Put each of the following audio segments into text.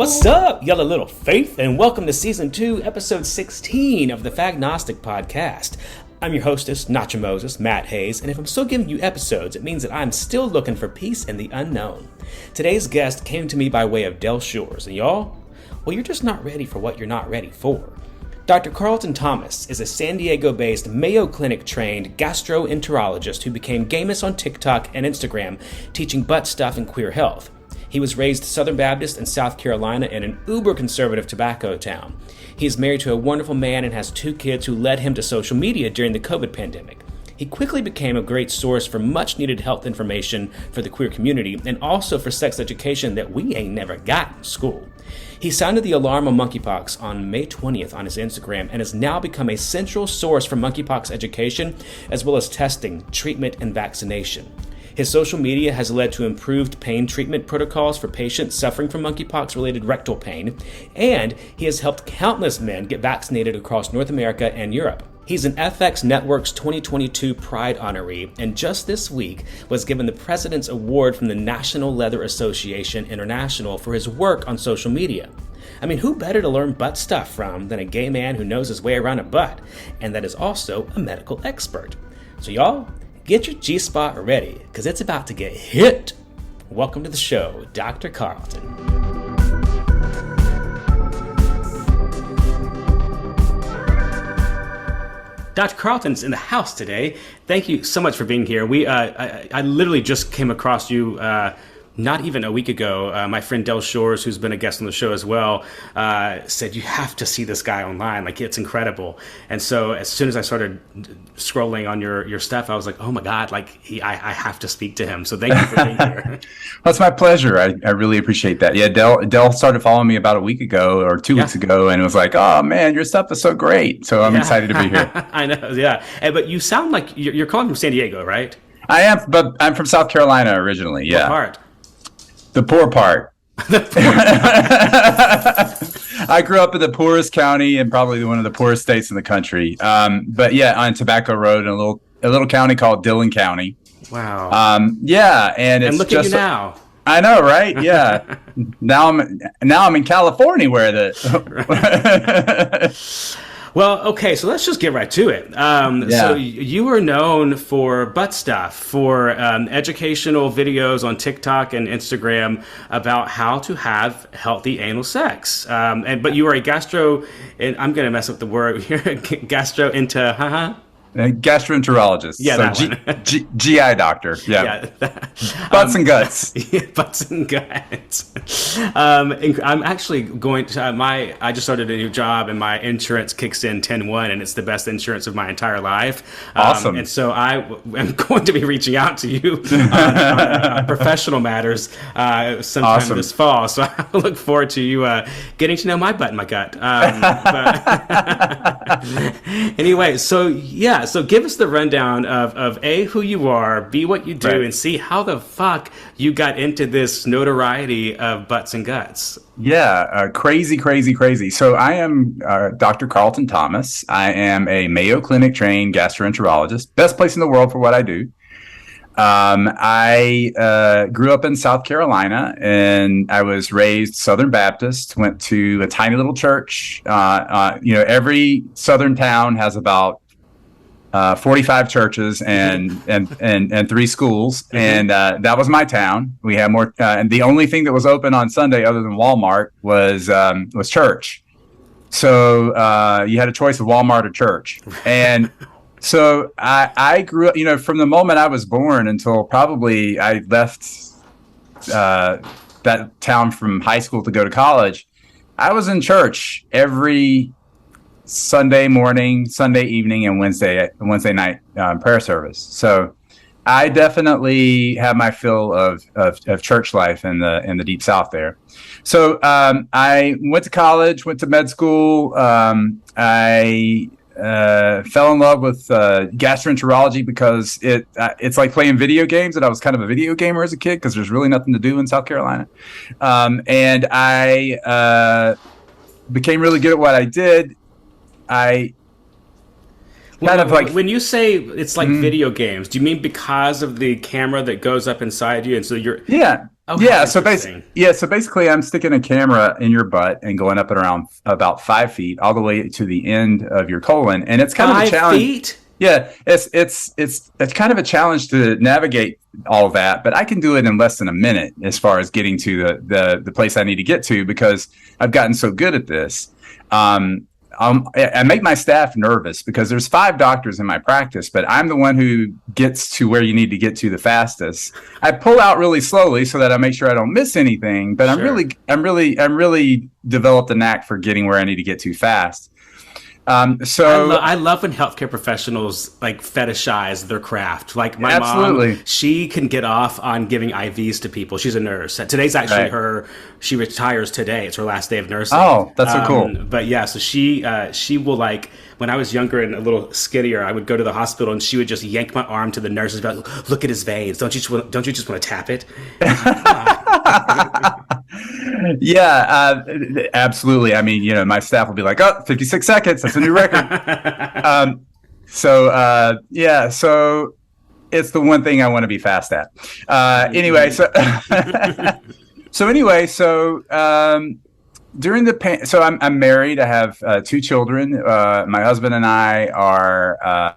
What's up, yellow little faith, and welcome to Season 2, Episode 16 of the Fagnostic Podcast. I'm your hostess, not your Moses, Matt Hayes, and if I'm still giving you episodes, it means that I'm still looking for peace in the unknown. Today's guest came to me by way of Del Shores, and y'all, well, you're just not ready for what you're not ready for. Dr. Carlton Thomas is a San Diego-based Mayo Clinic-trained gastroenterologist who became famous on TikTok and Instagram teaching butt stuff and queer health. He was raised Southern Baptist in South Carolina in an uber-conservative tobacco town. He is married to a wonderful man and has 2 kids who led him to social media during the COVID pandemic. He quickly became a great source for much-needed health information for the queer community and also for sex education that we ain't never got in school. He sounded the alarm on monkeypox on May 20th on his Instagram and has now become a central source for monkeypox education as well as testing, treatment, and vaccination. His social media has led to improved pain treatment protocols for patients suffering from monkeypox-related rectal pain, and he has helped countless men get vaccinated across North America and Europe. He's an FX Network's 2022 Pride honoree, and just this week was given the President's Award from the National Leather Association International for his work on social media. I mean, who better to learn butt stuff from than a gay man who knows his way around a butt, and that is also a medical expert. So y'all, get your G-spot ready, because it's about to get hit. Welcome to the show, Dr. Carlton. Dr. Carlton's in the house today. Thank you so much for being here. I literally just came across you not even a week ago. My friend Del Shores, who's been a guest on the show as well, said you have to see this guy online. Like, it's incredible. And so as soon as I started scrolling on your stuff, I was like, oh my God, like I have to speak to him. So thank you for being here. Well, it's my pleasure. I really appreciate that. Yeah, Del started following me about a week ago or 2 weeks ago and was like, oh man, your stuff is so great. So I'm excited to be here. I know, yeah. But you sound like you're calling from San Diego, right? I am, but I'm from South Carolina originally. Yeah. What part? The poor part. I grew up in the poorest county and probably one of the poorest states in the country. But yeah, on Tobacco Road in a little county called Dillon County. Wow. Yeah, and it's look just at you now. I know, right? Yeah. now I'm in California where the Well, okay, so let's just get right to it. So you were known for butt stuff, for educational videos on TikTok and Instagram about how to have healthy anal sex. But you were a and I'm going to mess up the word here, gastroenterologist. Yeah, so that GI doctor. Yeah. Butts and guts. Yeah, butts and guts. I'm actually going to I just started a new job and my insurance kicks in 10/1 and it's the best insurance of my entire life. Awesome. And so I am going to be reaching out to you on professional matters sometime this fall. So I look forward to you getting to know my butt and my gut. Anyway, so give us the rundown of A, who you are, B, what you do, right, and C, how the fuck you got into this notoriety of butts and guts. Yeah, crazy. So I am Dr. Carlton Thomas. I am a Mayo Clinic trained gastroenterologist. Best place in the world for what I do. I grew up in South Carolina and I was raised Southern Baptist, went to a tiny little church. Every Southern town has about 45 churches and 3 schools. And that was my town. We had more. And the only thing that was open on Sunday other than Walmart was church. So you had a choice of Walmart or church. And so I grew up, from the moment I was born until probably I left that town from high school to go to college. I was in church every Sunday morning, Sunday evening, and Wednesday night prayer service. So I definitely have my fill of church life in the Deep South there. So I went to college, went to med school. I fell in love with gastroenterology because it's like playing video games, and I was kind of a video gamer as a kid because there's really nothing to do in South Carolina. And I became really good at what I did. When you say it's like video games, do you mean because of the camera that goes up inside you, and so you're? Yeah. Oh, how interesting. So basically, I'm sticking a camera in your butt and going up and around about 5 feet, all the way to the end of your colon, and it's kind of a challenge. 5 feet? Yeah, it's kind of a challenge to navigate all of that, but I can do it in less than a minute as far as getting to the place I need to get to, because I've gotten so good at this. I make my staff nervous because there's 5 doctors in my practice, but I'm the one who gets to where you need to get to the fastest. I pull out really slowly so that I make sure I don't miss anything, but Sure. I'm really developed a knack for getting where I need to get to fast. I love when healthcare professionals like fetishize their craft. Like my Absolutely. mom, she can get off on giving IVs to people. She's a nurse. Today's actually Right. she retires today. It's her last day of nursing. Oh, that's so cool. But yeah, so she will, like, when I was younger and a little skinnier, I would go to the hospital and she would just yank my arm to the nurses and be like, look at his veins. Don't you just want to tap it? Yeah, absolutely. I mean, my staff will be like, oh, 56 seconds. That's a new record. So it's the one thing I want to be fast at. Anyway, during I'm married. I have 2 children. My husband and I are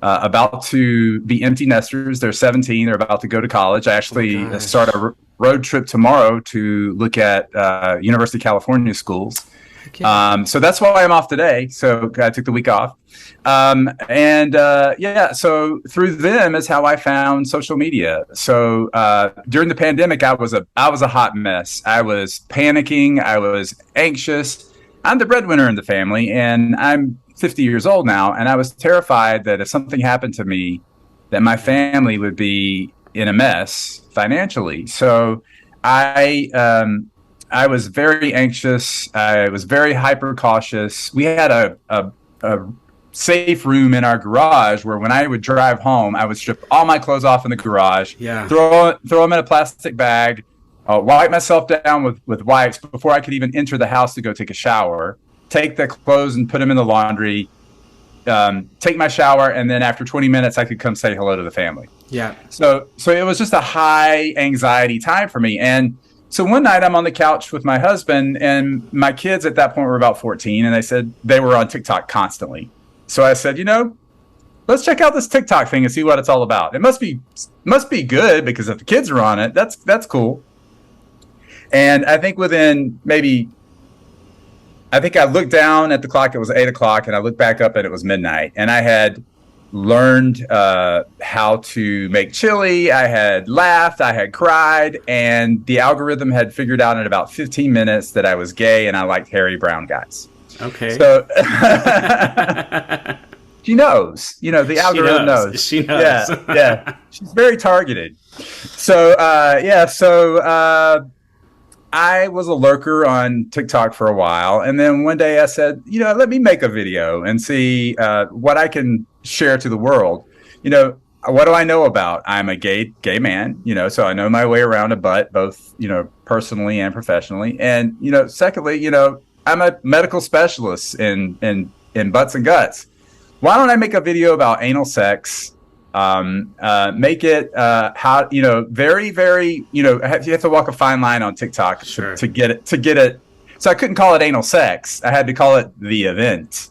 about to be empty nesters. They're 17. They're about to go to college. I actually start a road trip tomorrow to look at University of California schools. Okay. So that's why I'm off today. So I took the week off. So through them is how I found social media. So during the pandemic, I was a hot mess. I was panicking. I was anxious. I'm the breadwinner in the family, and I'm 50 years old now, and I was terrified that if something happened to me, that my family would be in a mess financially. So I was very anxious. I was very hyper cautious. We had a safe room in our garage where when I would drive home, I would strip all my clothes off in the garage, throw them in a plastic bag, wipe myself down with wipes before I could even enter the house to go take a shower, take the clothes and put them in the laundry, take my shower, and then after 20 minutes, I could come say hello to the family. Yeah. So it was just a high anxiety time for me. And so one night I'm on the couch with my husband, and my kids at that point were about 14, and they said they were on TikTok constantly. So I said, let's check out this TikTok thing and see what it's all about. It must be good, because if the kids are on it, that's cool. And I think I looked down at the clock, it was 8 o'clock, and I looked back up and it was midnight. And I had learned how to make chili. I had laughed, I had cried, and the algorithm had figured out in about 15 minutes that I was gay and I liked hairy brown guys. Okay. So she knows, the algorithm knows. She knows. Yeah. She's very targeted. So, I was a lurker on TikTok for a while. And then one day I said, let me make a video and see what I can share to the world. What do I know about? I'm a gay man, so I know my way around a butt, both, personally and professionally. And, secondly, I'm a medical specialist in butts and guts. Why don't I make a video about anal sex? Make it how very, very you have to walk a fine line on TikTok to get it. So I couldn't call it anal sex. I had to call it the event.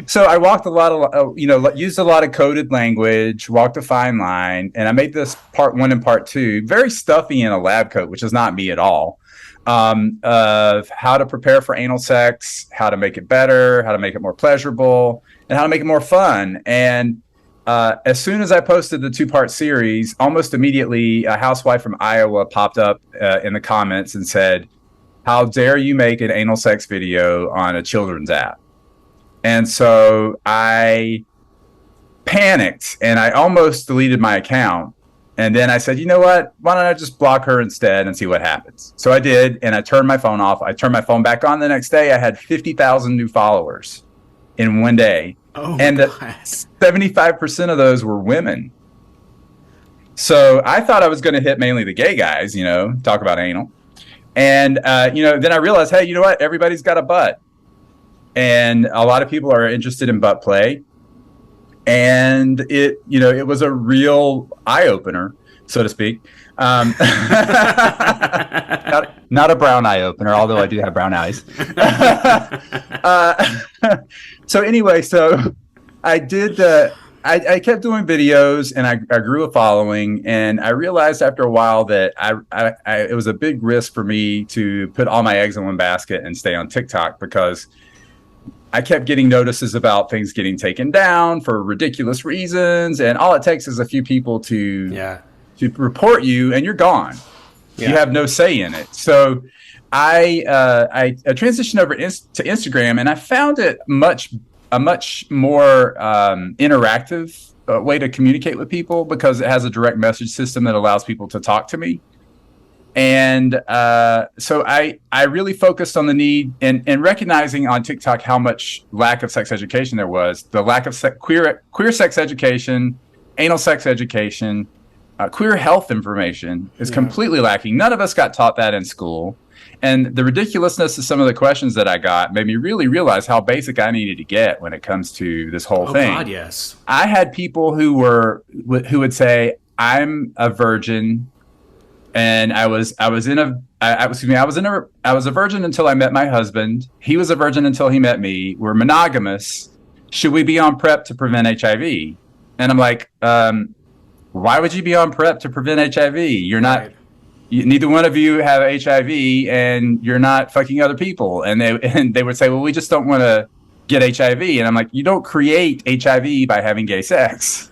So I walked a lot of used a lot of coded language, walked a fine line, and I made this part 1 and part 2 very stuffy in a lab coat, which is not me at all. Of how to prepare for anal sex, how to make it better, how to make it more pleasurable, and how to make it more fun. And as soon as I posted the 2-part series, almost immediately a housewife from Iowa popped up in the comments and said, "How dare you make an anal sex video on a children's app?" And so I panicked and I almost deleted my account. And then I said, you know what? Why don't I just block her instead and see what happens? So I did, and I turned my phone off. I turned my phone back on the next day. I had 50,000 new followers in one day. Oh, and 75% of those were women. So I thought I was going to hit mainly the gay guys, talk about anal. And, then I realized, hey, you know what? Everybody's got a butt. And a lot of people are interested in butt play. And it was a real eye opener. so to speak. Not a brown eye opener, although I do have brown eyes. So anyway, so I did I kept doing videos, and I grew a following, and I realized after a while that it was a big risk for me to put all my eggs in one basket and stay on TikTok, because I kept getting notices about things getting taken down for ridiculous reasons, and all it takes is a few people to report you, and you're gone. Yeah. You have no say in it. So I transitioned over to Instagram, and I found it a much more interactive way to communicate with people, because it has a direct message system that allows people to talk to me. And so I really focused on the need and recognizing on TikTok how much lack of sex education there was. The lack of queer sex education, anal sex education, queer health information is completely lacking. None of us got taught that in school. And the ridiculousness of some of the questions that I got made me really realize how basic I needed to get when it comes to this whole thing. Oh God, yes. I had people who would say, "I'm a virgin, and I was a virgin until I met my husband. He was a virgin until he met me. We're monogamous. Should we be on PrEP to prevent HIV?" And I'm like, why would you be on PrEP to prevent HIV? You're not. Right. Neither one of you have HIV, and you're not fucking other people. And they would say, well, we just don't want to get HIV. And I'm like, you don't create HIV by having gay sex.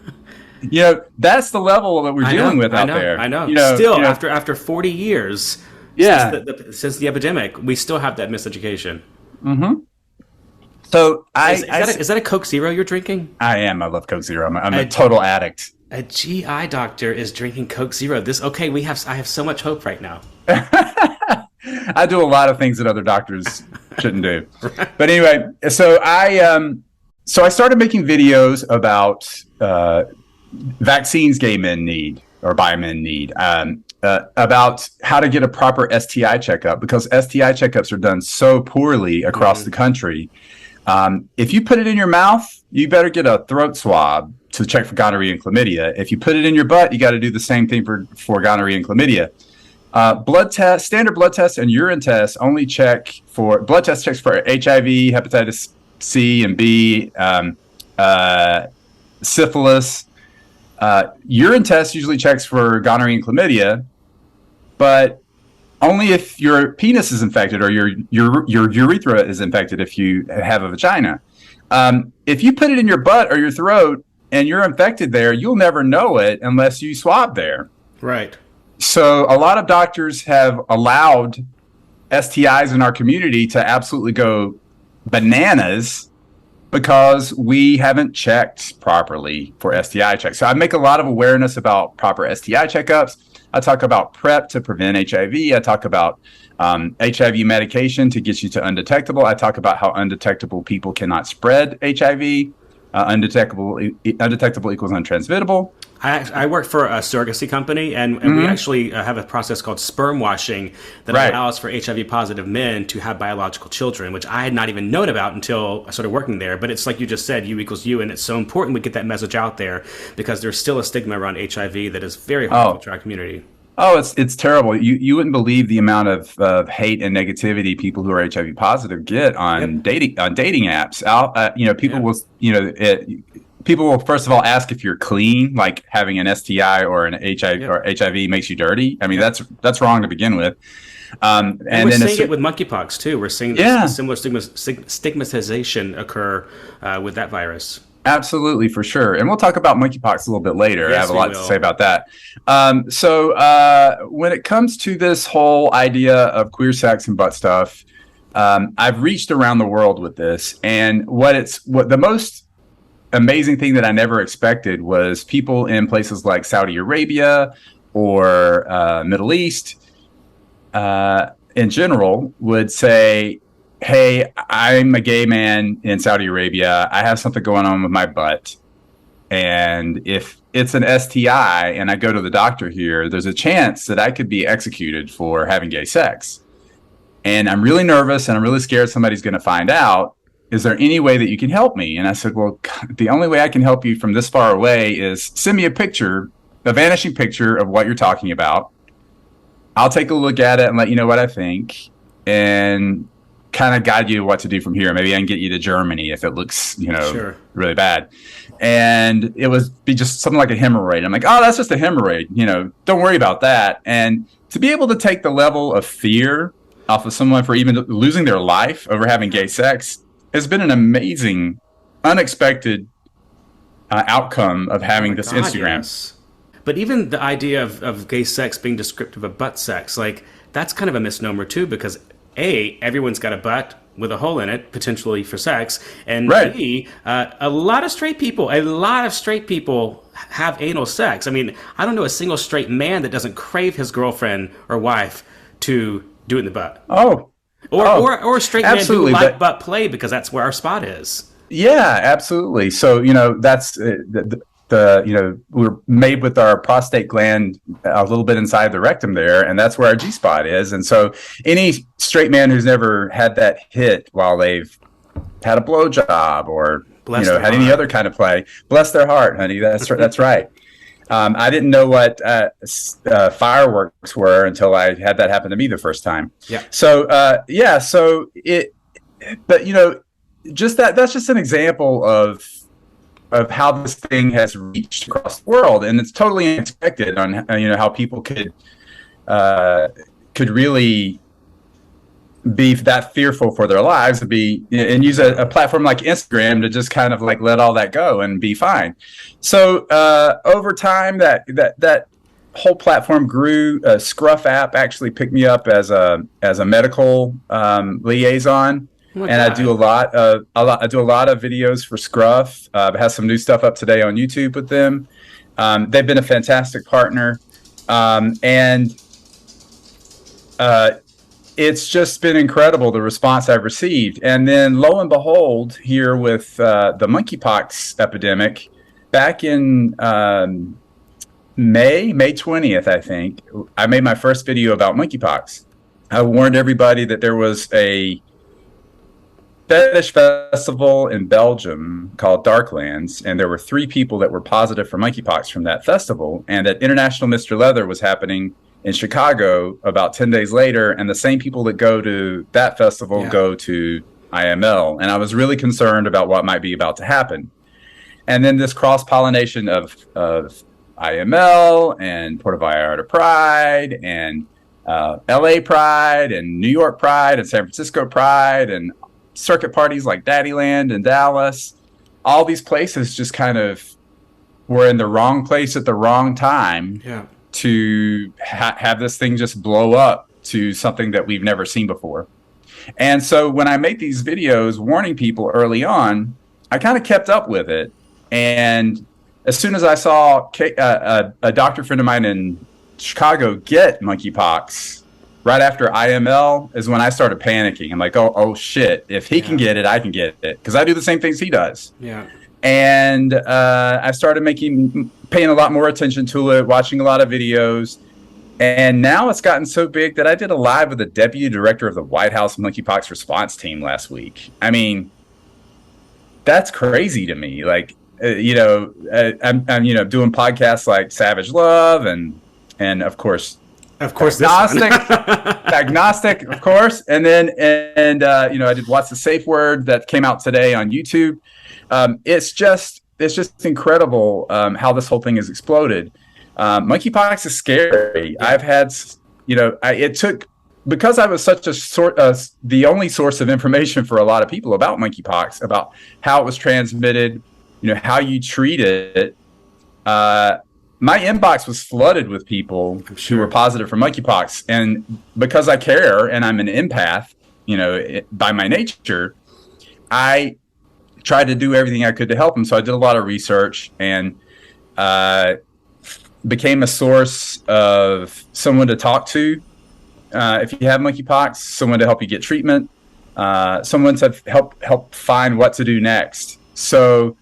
That's the level that we're dealing with out there. I know. Still, after 40 years since the epidemic, we still have that miseducation. Mm-hmm. So is that a Coke Zero you're drinking? I am. I love Coke Zero. I'm a total addict. A GI doctor is drinking Coke Zero. I have so much hope right now. I do a lot of things that other doctors shouldn't do. Right. But anyway, so I started making videos about vaccines gay men need, or bi men need, about how to get a proper STI checkup, because STI checkups are done so poorly across the country. If you put it in your mouth, you better get a throat swab to check for gonorrhea and chlamydia. If you put it in your butt, you got to do the same thing for gonorrhea and chlamydia. Standard blood tests and urine tests only checks for HIV, hepatitis C and B, syphilis. Urine test usually checks for gonorrhea and chlamydia, but only if your penis is infected or your urethra is infected if you have a vagina. If you put it in your butt or your throat and you're infected there, you'll never know it unless you swab there. Right. So a lot of doctors have allowed STIs in our community to absolutely go bananas because we haven't checked properly for STI checks. So I make a lot of awareness about proper STI checkups. I talk about PrEP to prevent HIV. I talk about HIV medication to get you to undetectable. I talk about how undetectable people cannot spread HIV. Undetectable equals untransmittable. I work for a surrogacy company, and we actually have a process called sperm washing that allows for HIV positive men to have biological children, which I had not even known about until I started working there. But it's like you just said, U equals U, and it's so important we get that message out there because there's still a stigma around HIV that is very harmful to our community. Oh, it's terrible. You wouldn't believe the amount of hate and negativity people who are HIV positive get on dating apps. People will first of all ask if you're clean, like having an STI or an HIV or HIV makes you dirty. I mean, that's wrong to begin with. And we're seeing it with monkeypox too. We're seeing this similar stigmatization occur with that virus. Absolutely, for sure. And we'll talk about monkeypox a little bit later. Yes, I have a lot to say about that. So when it comes to this whole idea of queer sex and butt stuff, I've reached around the world with this. And what the most amazing thing that I never expected was people in places like Saudi Arabia or Middle East in general would say, hey, I'm a gay man in Saudi Arabia. I have something going on with my butt. And if it's an STI and I go to the doctor here, there's a chance that I could be executed for having gay sex. And I'm really nervous and I'm really scared somebody's going to find out. Is there any way that you can help me? And I said, well, the only way I can help you from this far away is send me a picture a vanishing picture of what you're talking about. I'll take a look at it and let you know what I think, and kind of guide you to what to do from here. Maybe I can get you to Germany if it looks, Sure. really bad. And it would be just something like a hemorrhoid. I'm like, oh, that's just a hemorrhoid. Don't worry about that. And to be able to take the level of fear off of someone for even losing their life over having gay sex has been an amazing, unexpected outcome of having this Instagram. Yes. But even the idea of gay sex being descriptive of butt sex, like, that's kind of a misnomer too, because A, everyone's got a butt with a hole in it, potentially for sex, and Right. B, a lot of straight people have anal sex. I mean, I don't know a single straight man that doesn't crave his girlfriend or wife to do it in the butt. Or a straight man who like butt play because that's where our spot is. Yeah, absolutely. So, that's we're made with our prostate gland a little bit inside the rectum there, and that's where our G spot is. And so any straight man who's never had that hit while they've had a blowjob or, had any other kind of play, bless their heart, honey. That's right. I didn't know what fireworks were until I had that happen to me the first time. Yeah. So, just that's just an example of how this thing has reached across the world, and it's totally unexpected on how people could really be that fearful for their lives and use a platform like Instagram to just kind of like let all that go and be fine. So over time, that whole platform grew. Scruff app actually picked me up as a medical liaison. Oh, and I do a lot of videos for Scruff. I have some new stuff up today on YouTube with them. They've been a fantastic partner, and it's just been incredible, the response I've received. And then lo and behold, here with the monkeypox epidemic, back in May 20th, I think, I made my first video about monkeypox. I warned everybody that there was a fetish festival in Belgium called Darklands, and there were 3 people that were positive for monkeypox from that festival, and that International Mr. Leather was happening in Chicago about 10 days later, and the same people that go to that festival go to IML, and I was really concerned about what might be about to happen. And then this cross-pollination of IML and Puerto Vallarta Pride and LA Pride and New York Pride and San Francisco Pride and circuit parties like Daddyland and Dallas, all these places just kind of were in the wrong place at the wrong time to have this thing just blow up to something that we've never seen before. And so when I make these videos warning people early on, I kind of kept up with it. And as soon as I saw a doctor friend of mine in Chicago get monkeypox, right after IML is when I started panicking. I'm like, oh shit! If he can get it, I can get it, because I do the same things he does. Yeah. And I started paying a lot more attention to it, watching a lot of videos, and now it's gotten so big that I did a live with the deputy director of the White House monkeypox response team last week. I mean, that's crazy to me. Like, I'm doing podcasts like Savage Love and of course. Of course, agnostic, of course, and then I did What's the Safe Word that came out today on YouTube. It's just incredible how this whole thing has exploded. Monkeypox is scary. Yeah. I've had, because I was such the only source of information for a lot of people about monkeypox, about how it was transmitted, how you treat it. My inbox was flooded with people who were positive for monkeypox. And because I care and I'm an empath, by my nature, I tried to do everything I could to help them. So I did a lot of research and became a source of someone to talk to if you have monkeypox, someone to help you get treatment, someone to help find what to do next. So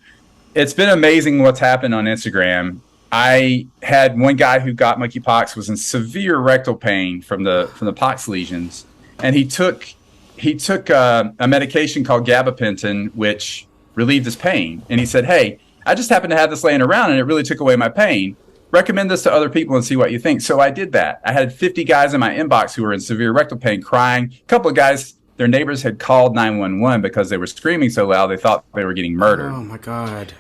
it's been amazing what's happened on Instagram. I had one guy who got monkeypox, was in severe rectal pain from the pox lesions, and he took a medication called gabapentin, which relieved his pain. And he said, "Hey, I just happened to have this laying around, and it really took away my pain." recommend this to other people and see what you think. So I did that. I had 50 guys in my inbox who were in severe rectal pain, crying. A couple of guys, their neighbors had called 911 because they were screaming so loud they thought they were getting murdered. Oh my God.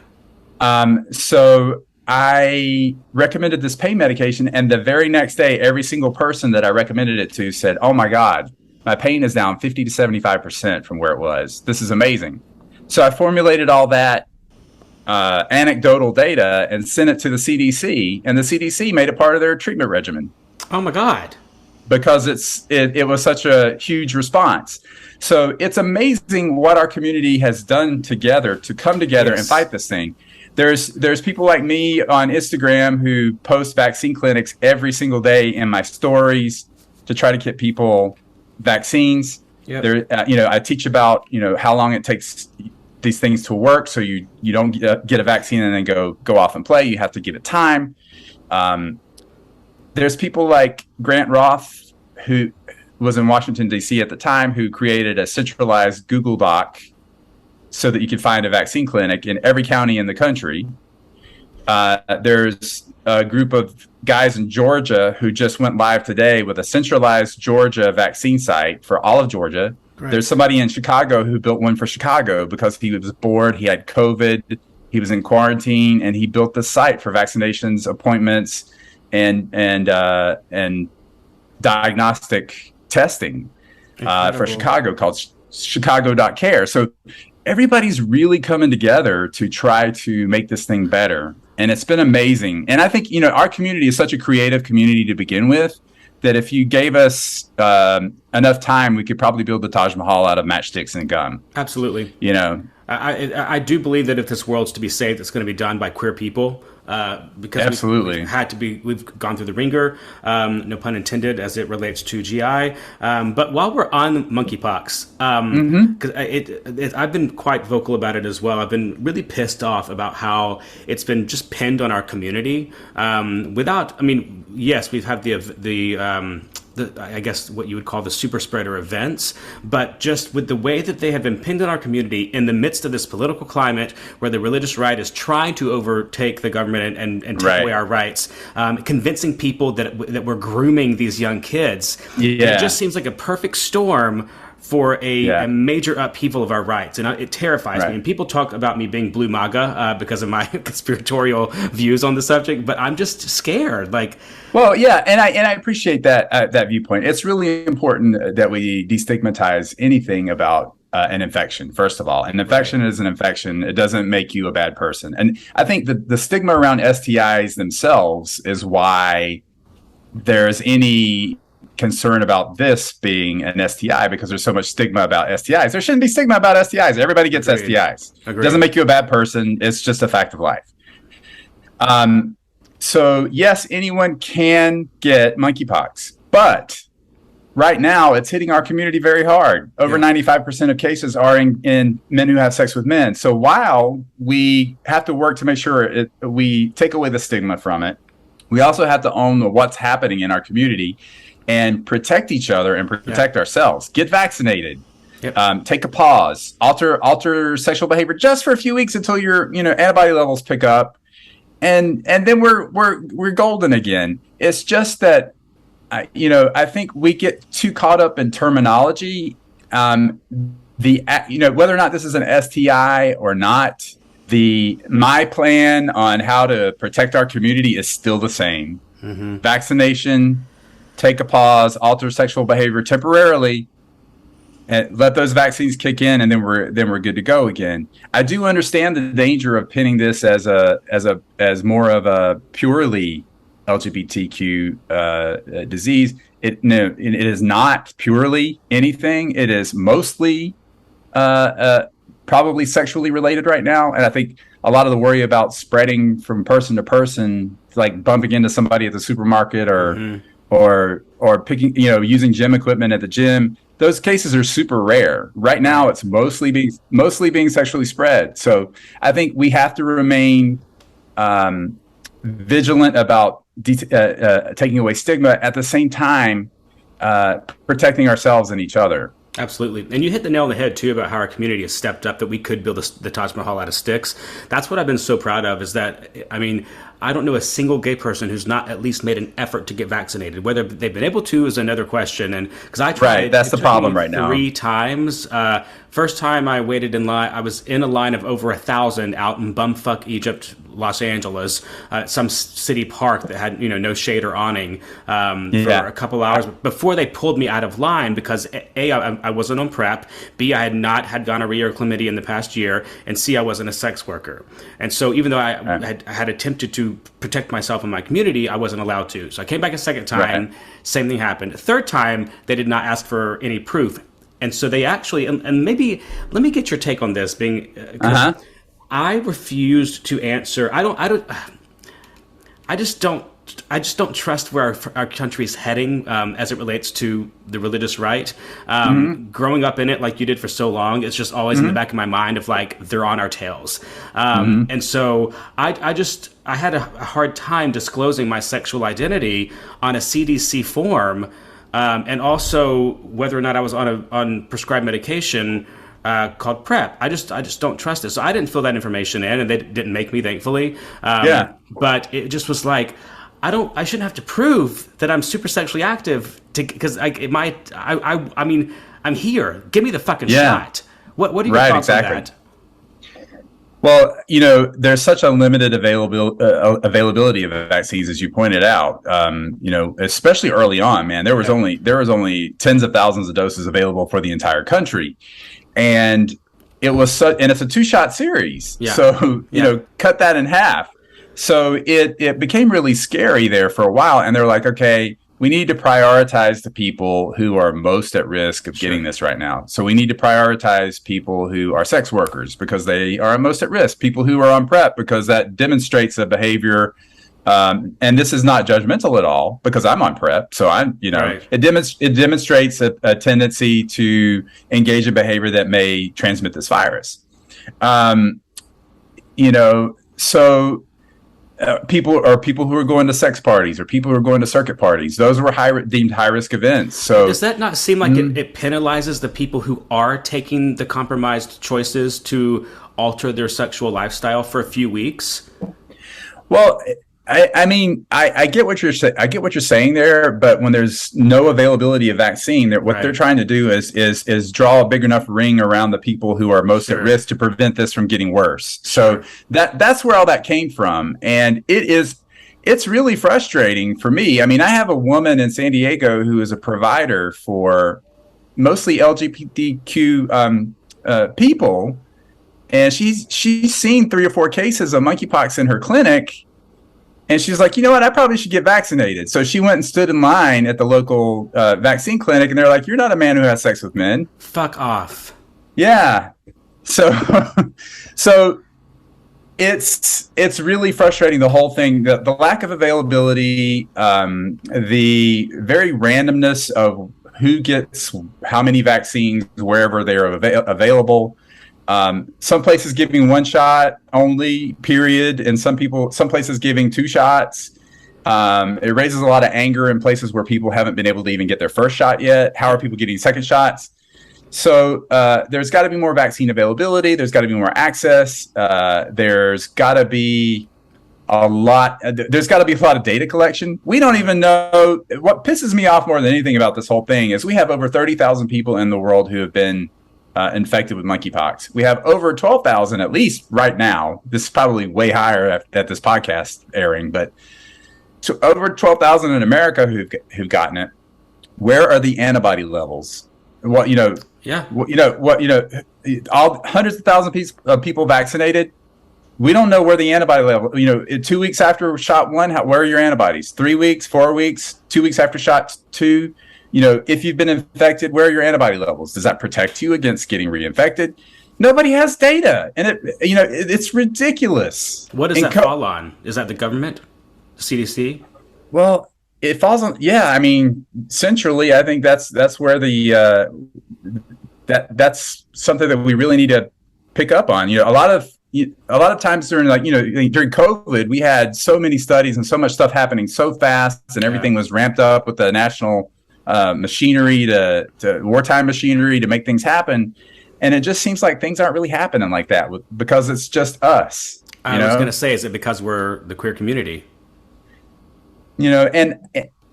So I recommended this pain medication, and the very next day, every single person that I recommended it to said, "Oh my God, my pain is down 50 to 75% from where it was. This is amazing." So I formulated all that anecdotal data and sent it to the CDC, and the CDC made it part of their treatment regimen. Oh my God. Because it was such a huge response. So it's amazing what our community has done together to come together and fight this thing. There's people like me on Instagram who post vaccine clinics every single day in my stories to try to get people vaccines. Yep. There, I teach about how long it takes these things to work, so you don't get a vaccine and then go off and play. You have to give it time. There's people like Grant Roth, who was in Washington, D.C. at the time, who created a centralized Google Doc so that you could find a vaccine clinic in every county in the country. There's a group of guys in Georgia who just went live today with a centralized Georgia vaccine site for all of Georgia. Right. There's somebody in Chicago who built one for Chicago because he was bored. He had COVID. He was in quarantine, and he built the site for vaccinations, appointments, and diagnostic testing for Chicago, called Chicago.care. So everybody's really coming together to try to make this thing better. And it's been amazing. And I think, our community is such a creative community to begin with, that if you gave us enough time, we could probably build the Taj Mahal out of matchsticks and gum. Absolutely. I do believe that if this world's to be saved, it's going to be done by queer people. Because absolutely we've gone through the ringer, no pun intended, as it relates to GI. But while we're on monkeypox, because I've been quite vocal about it as well. I've been really pissed off about how it's been just pinned on our community. Yes, we've had the I guess what you would call the super spreader events, but just with the way that they have been pinned in our community in the midst of this political climate where the religious right is trying to overtake the government and take away our rights, convincing people that we're grooming these young kids. Yeah. It just seems like a perfect storm for a major upheaval of our rights. And it terrifies me. And people talk about me being blue MAGA because of my conspiratorial views on the subject, but I'm just scared. Well, yeah, and I appreciate that viewpoint. It's really important that we destigmatize anything about an infection, first of all. An infection is an infection. It doesn't make you a bad person. And I think the stigma around STIs themselves is why there's any concern about this being an STI, because there's so much stigma about STIs. There shouldn't be stigma about STIs. Everybody gets STIs. Agreed. It doesn't make you a bad person. It's just a fact of life. So yes, anyone can get monkeypox, but right now it's hitting our community very hard. Over 95% of cases are in men who have sex with men. So while we have to work to make sure we take away the stigma from it, we also have to own what's happening in our community and protect each other and protect ourselves. Get vaccinated. Yep. Take a pause. Alter sexual behavior just for a few weeks until your antibody levels pick up, and then we're golden again. It's just that I think we get too caught up in terminology. Whether or not this is an STI or not, my plan on how to protect our community is still the same. Mm-hmm. Vaccination. Take a pause, alter sexual behavior temporarily, and let those vaccines kick in, and then we're good to go again. I do understand the danger of pinning this as more of a purely LGBTQ disease. It is not purely anything. It is mostly probably sexually related right now, and I think a lot of the worry about spreading from person to person, like bumping into somebody at the supermarket or picking, using gym equipment at the gym. Those cases are super rare. Right now, it's mostly being sexually spread. So I think we have to remain vigilant about taking away stigma, at the same time protecting ourselves and each other. Absolutely. And you hit the nail on the head, too, about how our community has stepped up, that we could build the Taj Mahal out of sticks. That's what I've been so proud of, is that, I don't know a single gay person who's not at least made an effort to get vaccinated. Whether they've been able to is another question. And because I tried, right, that's the problem right now. 3 times. First time I waited in line, I was in a line of over 1,000 out in bumfuck Egypt, Los Angeles, some city park that had no shade or awning for a couple hours before they pulled me out of line because A, I wasn't on PrEP, B, I had not had gonorrhea or chlamydia in the past year, and C, I wasn't a sex worker. And so even though I had attempted to protect myself and my community, I wasn't allowed to. So I came back a second time, same thing happened. Third time, they did not ask for any proof. And so they actually, and maybe, let me get your take on this, being, I refused to answer. I just don't trust where our country is heading as it relates to the religious right. Growing up in it like you did for so long, it's just always in the back of my mind of like, they're on our tails. And so I had a hard time disclosing my sexual identity on a CDC form. And also whether or not I was on prescribed medication called PrEP. I just don't trust it. So I didn't fill that information in, and they didn't make me, thankfully. But it just was like, I shouldn't have to prove that I'm super sexually active because I mean, I'm here. Give me the fucking shot. What are your thoughts on that? Well, there's such a limited availability of vaccines, as you pointed out. Especially early on, man, there was only tens of thousands of doses available for the entire country, and and it's a 2-shot series. Yeah. So cut that in half. So it became really scary there for a while, and they're like, okay, we need to prioritize the people who are most at risk of getting this right now. So we need to prioritize people who are sex workers because they are most at risk, people who are on PrEP because that demonstrates a behavior. And this is not judgmental at all because I'm on PrEP. So it demonstrates a tendency to engage in behavior that may transmit this virus. People who are going to sex parties or people who are going to circuit parties. Those were deemed high risk events. So does that not seem like it penalizes the people who are taking the compromised choices to alter their sexual lifestyle for a few weeks? Well, I get what you're saying. I get what you're saying there, but when there's no availability of vaccine, what they're trying to do is draw a big enough ring around the people who are most at risk to prevent this from getting worse. So that's where all that came from, and it's really frustrating for me. I mean, I have a woman in San Diego who is a provider for mostly LGBTQ people, and she's seen 3 or 4 cases of monkeypox in her clinic. And she's like, you know what? I probably should get vaccinated. So she went and stood in line at the local vaccine clinic, and they're like, you're not a man who has sex with men. Fuck off. Yeah. So it's really frustrating, the whole thing, the lack of availability, the very randomness of who gets how many vaccines wherever they're available. Some places giving 1 shot only, period, and some places giving 2 shots. It raises a lot of anger in places where people haven't been able to even get their first shot yet. How are people getting second shots? So there's got to be more vaccine availability. There's got to be more access. There's got to be a lot. There's got to be a lot of data collection. We don't even know. What pisses me off more than anything about this whole thing is we have over 30,000 people in the world who have been infected with monkeypox. We have over 12,000 at least right now. This is probably way higher at this podcast airing, but so over 12,000 in America who've gotten it. Where are the antibody levels? All hundreds of thousands of people vaccinated. We don't know where the antibody level. 2 weeks after shot 1, where are your antibodies? 3 weeks, 4 weeks, 2 weeks after shot 2. If you've been infected, where are your antibody levels? Does that protect you against getting reinfected? Nobody has data, and it's ridiculous. What does that fall on? Is that the government, CDC? Well, it falls on. Yeah, I mean, centrally, I think that's where that's something that we really need to pick up on. A lot of times during during COVID, we had so many studies and so much stuff happening so fast, and everything was ramped up with the national machinery to wartime machinery to make things happen. And it just seems like things aren't really happening like that because it's just us. I was going to say, is it because we're the queer community? And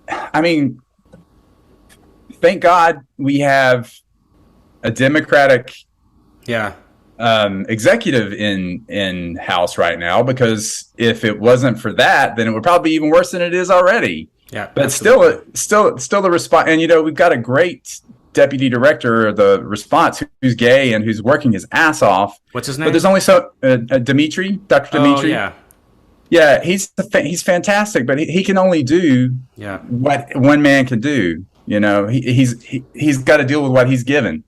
I mean, thank God we have a Democratic Yeah. Executive in House right now, because if it wasn't for that, then it would probably be even worse than it is already. Yeah. But absolutely. still the response. And, we've got a great deputy director of the response who's gay and who's working his ass off. What's his name? But there's only Dimitri, Dr. Dimitri. Oh, yeah. Yeah, he's fantastic, but he can only do what one man can do. He's got to deal with what he's given.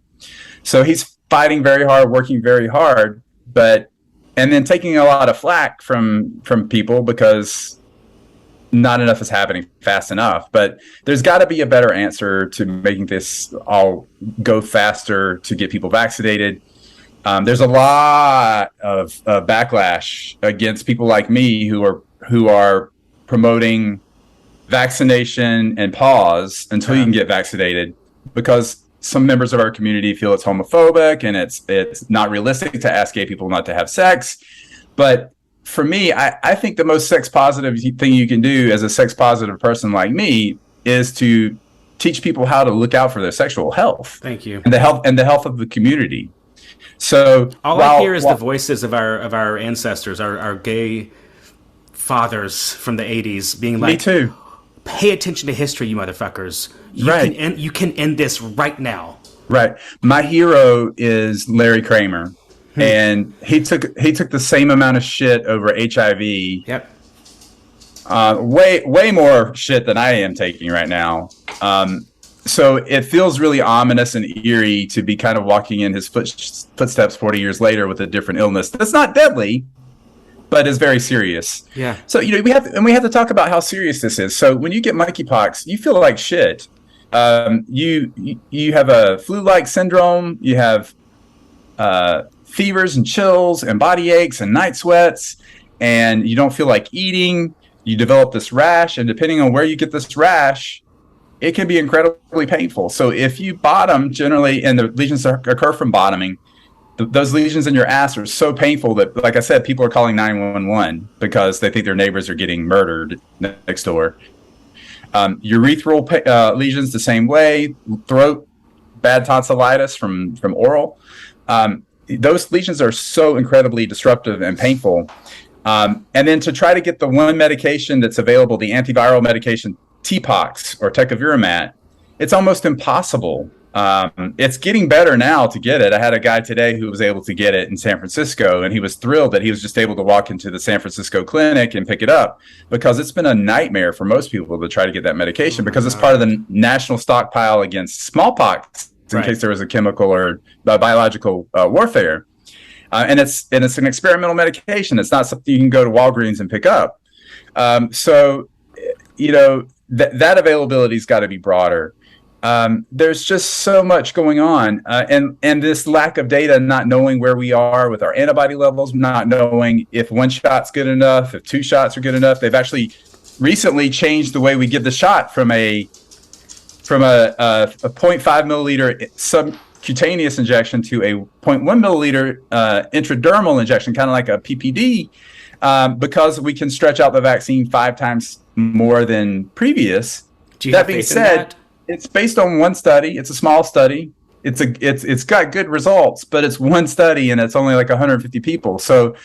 So he's fighting very hard, working very hard, and then taking a lot of flack from people because not enough is happening fast enough. But there's got to be a better answer to making this all go faster to get people vaccinated. There's a lot of backlash against people like me who are promoting vaccination and pause until you can get vaccinated, because some members of our community feel it's homophobic and it's not realistic to ask gay people not to have sex. But for me, I think the most sex positive thing you can do as a sex positive person like me is to teach people how to look out for their sexual health. Thank you. And the health of the community. So I hear is the voices of our ancestors, our gay fathers from the 80s being like, me too. Pay attention to history, you motherfuckers. You can end this right now. Right. My hero is Larry Kramer. And he took the same amount of shit over HIV. Yep. Way more shit than I am taking right now. So it feels really ominous and eerie to be kind of walking in his footsteps 40 years later with a different illness that's not deadly, but is very serious. Yeah. So we have to talk about how serious this is. So when you get monkeypox, you feel like shit. You have a flu-like syndrome. You have fevers and chills and body aches and night sweats, and you don't feel like eating. You develop this rash, and depending on where you get this rash, it can be incredibly painful. So if you bottom generally, and the lesions occur from bottoming, those lesions in your ass are so painful that, like I said, people are calling 911 because they think their neighbors are getting murdered next door. Urethral lesions the same way, throat, bad tonsillitis from oral. Those lesions are so incredibly disruptive and painful. And then to try to get the one medication that's available, the antiviral medication, TPOXX or tecovirimat, it's almost impossible. It's getting better now to get it. I had a guy today who was able to get it in San Francisco, and he was thrilled that he was just able to walk into the San Francisco clinic and pick it up, because it's been a nightmare for most people to try to get that medication because it's part of the national stockpile against smallpox in case there was a chemical or biological warfare. And it's an experimental medication. It's not something you can go to Walgreens and pick up. So that availability's got to be broader. There's just so much going on, and this lack of data, not knowing where we are with our antibody levels, not knowing if one shot's good enough, if two shots are good enough. They've actually recently changed the way we give the shot from a 0.5 milliliter subcutaneous injection to a 0.1 milliliter intradermal injection, kind of like a PPD, because we can stretch out the vaccine 5 times more than previous. That being said, it's based on one study. It's a small study. It's got good results, but it's one study and it's only like 150 people. So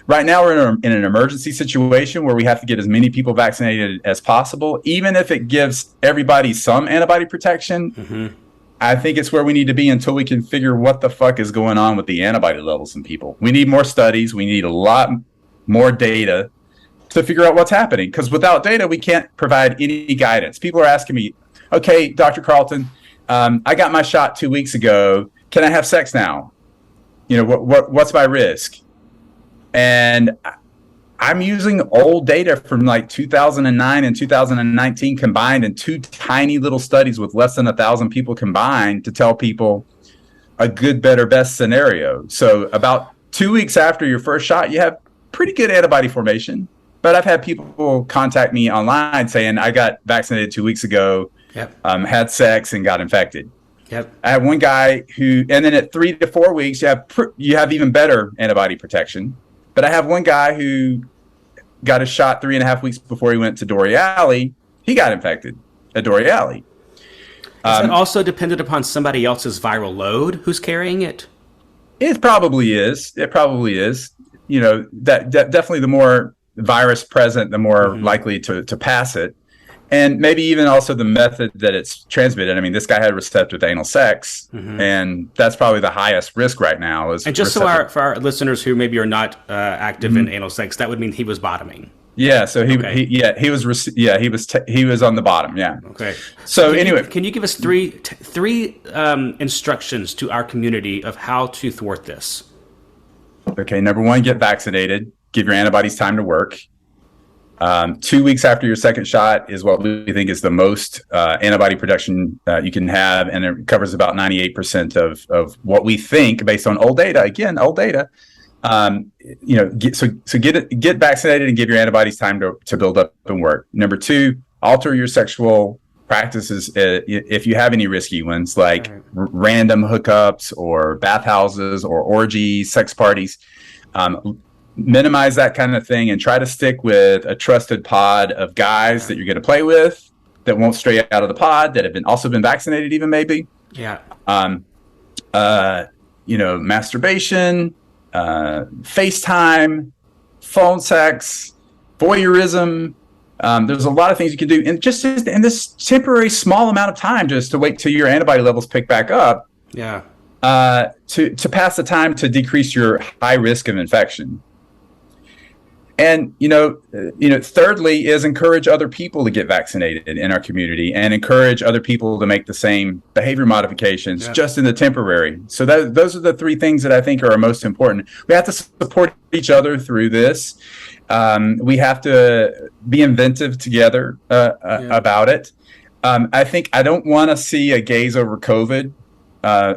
right now we're in an emergency situation where we have to get as many people vaccinated as possible, even if it gives everybody some antibody protection. Mm-hmm. I think it's where we need to be until we can figure what the fuck is going on with the antibody levels in people. We need more studies. We need a lot more data to figure out what's happening, because without data, we can't provide any guidance. People are asking me, okay, Dr. Carlton, I got my shot 2 weeks ago. Can I have sex now? What's my risk? And I'm using old data from like 2009 and 2019 combined in 2 tiny little studies with less than 1,000 people combined to tell people a good, better, best scenario. So about 2 weeks after your first shot, you have pretty good antibody formation. But I've had people contact me online saying, I got vaccinated 2 weeks ago, had sex, and got infected. Yep. I have one guy and then at 3 to 4 weeks, you have even better antibody protection. But I have one guy who got a shot 3.5 weeks before he went to Dory Alley. He got infected at Dory Alley. Is it also dependent upon somebody else's viral load who's carrying it? It probably is. You know, that definitely the more virus present, the more likely to pass it. And maybe even also the method that it's transmitted. I mean, this guy had receptive anal sex, and that's probably the highest risk right now. And just so for our listeners who maybe are not active in anal sex, that would mean he was bottoming. Yeah. So he was on the bottom. Yeah. Okay. So anyway, can you give us three instructions to our community of how to thwart this? Okay. Number one, get vaccinated. Give your antibodies time to work. 2 weeks after your second shot is what we think is the most antibody production you can have, and it covers about 98% of what we think based on old data. Again, old data. You know, get vaccinated and give your antibodies time to build up and work. Number two, alter your sexual practices if you have any risky ones, like random hookups or bathhouses or orgies, sex parties. Minimize that kind of thing and try to stick with a trusted pod of guys that you're going to play with that won't stray out of the pod, that have also been vaccinated, even maybe. Yeah. You know, masturbation, FaceTime, phone sex, voyeurism. There's a lot of things you can do, and just in this temporary small amount of time, just to wait till your antibody levels pick back up. Yeah. To pass the time to decrease your high risk of infection. And, thirdly is encourage other people to get vaccinated in our community and encourage other people to make the same behavior modifications just in the temporary. So those are the three things that I think are most important. We have to support each other through this. We have to be inventive together about it. I don't want to see a gays over COVID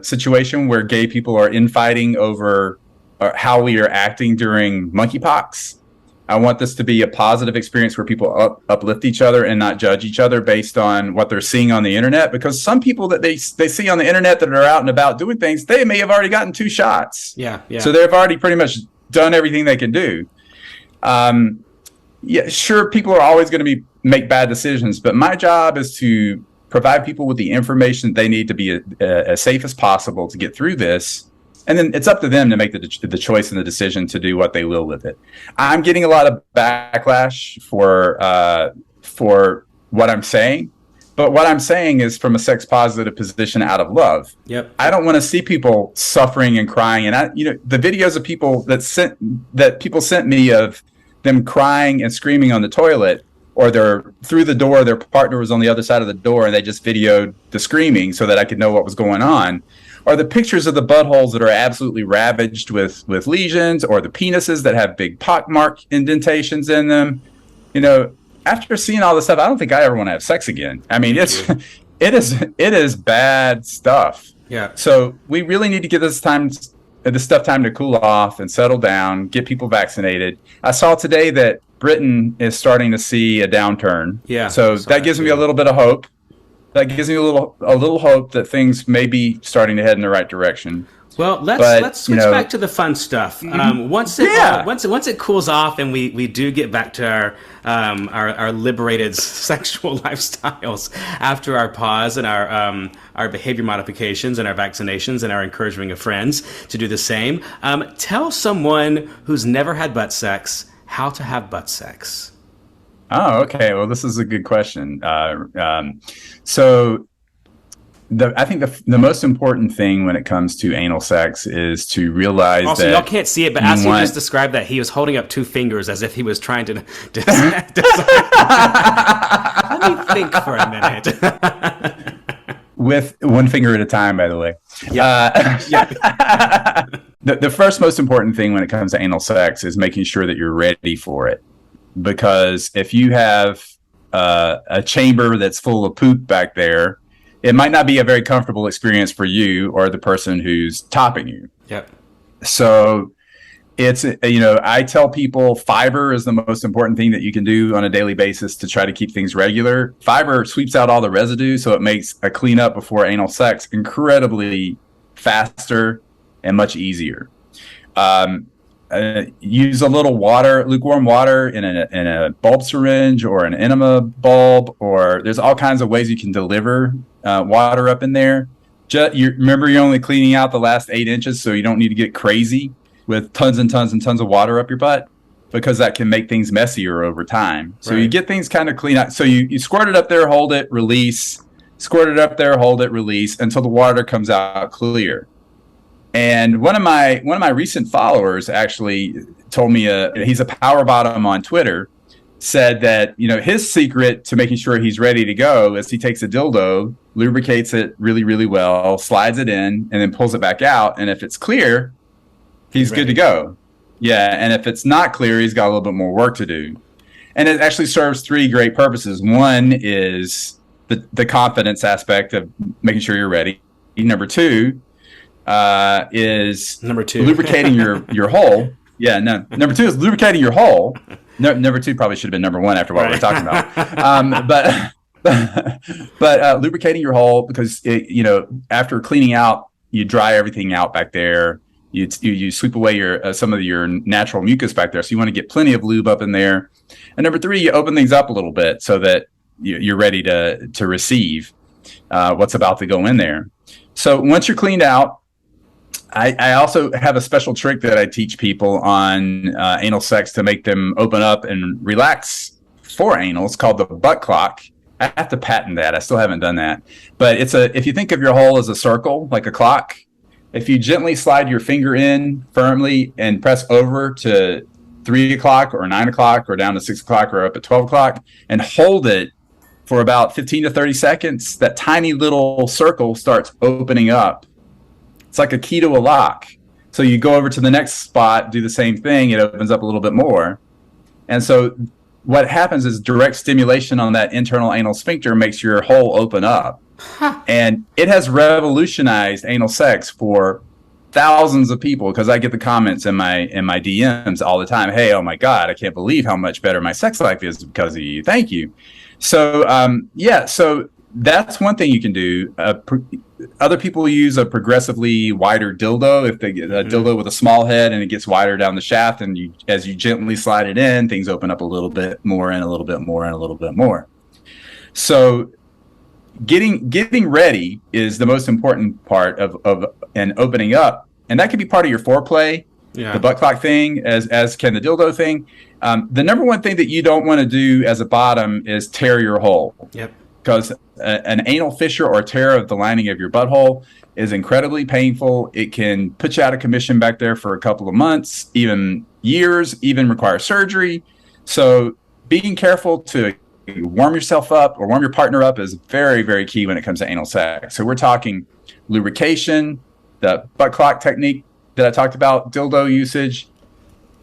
situation where gay people are infighting over how we are acting during monkeypox. I want this to be a positive experience where people uplift each other and not judge each other based on what they're seeing on the internet. Because some people that they see on the internet that are out and about doing things, they may have already gotten 2 shots. Yeah. So they've already pretty much done everything they can do. Sure, people are always going to make bad decisions, but my job is to provide people with the information they need to be as safe as possible to get through this. And then it's up to them to make the choice and the decision to do what they will with it. I'm getting a lot of backlash for what I'm saying, but what I'm saying is from a sex positive position out of love. Yep. I don't want to see people suffering and crying. And the videos of people that people sent me of them crying and screaming on the toilet, or they're through the door, their partner was on the other side of the door, and they just videoed the screaming so that I could know what was going on. Or the pictures of the buttholes that are absolutely ravaged with lesions, or the penises that have big pockmark indentations in them. After seeing all this stuff, I don't think I ever want to have sex again. I mean, it is bad stuff. Yeah. So we really need to give this time to cool off and settle down, get people vaccinated. I saw today that Britain is starting to see a downturn. Yeah. So that gives me a little bit of hope. That gives me a little hope that things may be starting to head in the right direction. Well, let's switch back to the fun stuff. Once it cools off and we do get back to our liberated sexual lifestyles after our pause and our behavior modifications and our vaccinations and our encouraging of friends to do the same. Tell someone who's never had butt sex how to have butt sex. Oh, okay. Well, this is a good question. So I think the most important thing when it comes to anal sex is to realize also, that... y'all can't see it, but as he just described that, he was holding up 2 fingers as if he was trying to... Let me think for a minute. With 1 finger at a time, by the way. Yeah. The first most important thing when it comes to anal sex is making sure that you're ready for it. Because if you have a chamber that's full of poop back there, it might not be a very comfortable experience for you or the person who's topping you. Yep. So it's, I tell people fiber is the most important thing that you can do on a daily basis to try to keep things regular. Fiber sweeps out all the residue, so it makes a cleanup before anal sex incredibly faster and much easier. use a little water, lukewarm water in a bulb syringe or an enema bulb, or there's all kinds of ways you can deliver water up in there. Remember, you're only cleaning out the last 8 inches, so you don't need to get crazy with tons and tons and tons of water up your butt, because that can make things messier over time. So you get things kind of clean out. So you squirt it up there, hold it, release, squirt it up there, hold it, release until the water comes out clear. And one of my recent followers actually told me, he's a power bottom on Twitter, said that, his secret to making sure he's ready to go is he takes a dildo, lubricates it really, really well, slides it in, and then pulls it back out. And if it's clear, he's good to go. Yeah. And if it's not clear, he's got a little bit more work to do. And it actually serves 3 great purposes. One is the confidence aspect of making sure you're ready. Number 2 is lubricating your hole. Yeah, no. Number 2 is lubricating your hole. Number 2 probably should have been number 1 after what we're talking about. But lubricating your hole, because after cleaning out, you dry everything out back there. You sweep away some of your natural mucus back there. So you want to get plenty of lube up in there. And number 3, you open things up a little bit so that you're ready to receive what's about to go in there. So once you're cleaned out, I also have a special trick that I teach people on anal sex to make them open up and relax for anal. It's called the butt clock. I have to patent that. I still haven't done that. But if you think of your hole as a circle, like a clock, if you gently slide your finger in firmly and press over to 3 o'clock or 9 o'clock or down to 6 o'clock or up at 12 o'clock and hold it for about 15 to 30 seconds, that tiny little circle starts opening up. It's like a key to a lock. So you go over to the next spot, do the same thing, it opens up a little bit more. And so what happens is direct stimulation on that internal anal sphincter makes your hole open up. And it has revolutionized anal sex for thousands of people, because I get the comments in my DMs all the time. Hey, oh my God, I can't believe how much better my sex life is because of you. Thank you. So, so that's one thing you can do. Other people use a progressively wider dildo. If they get a dildo with a small head and it gets wider down the shaft, and as you gently slide it in, things open up a little bit more and a little bit more and a little bit more. So getting ready is the most important part of and opening up, and that could be part of your foreplay. The butt clock thing, as can the dildo thing. The number one thing that you don't want to do as a bottom is tear your hole. Yep. Because an anal fissure or tear of the lining of your butthole is incredibly painful. It can put you out of commission back there for a couple of months, even years, even require surgery. So being careful to warm yourself up or warm your partner up is very, very key when it comes to anal sex. So we're talking lubrication, the butt clock technique that I talked about, dildo usage,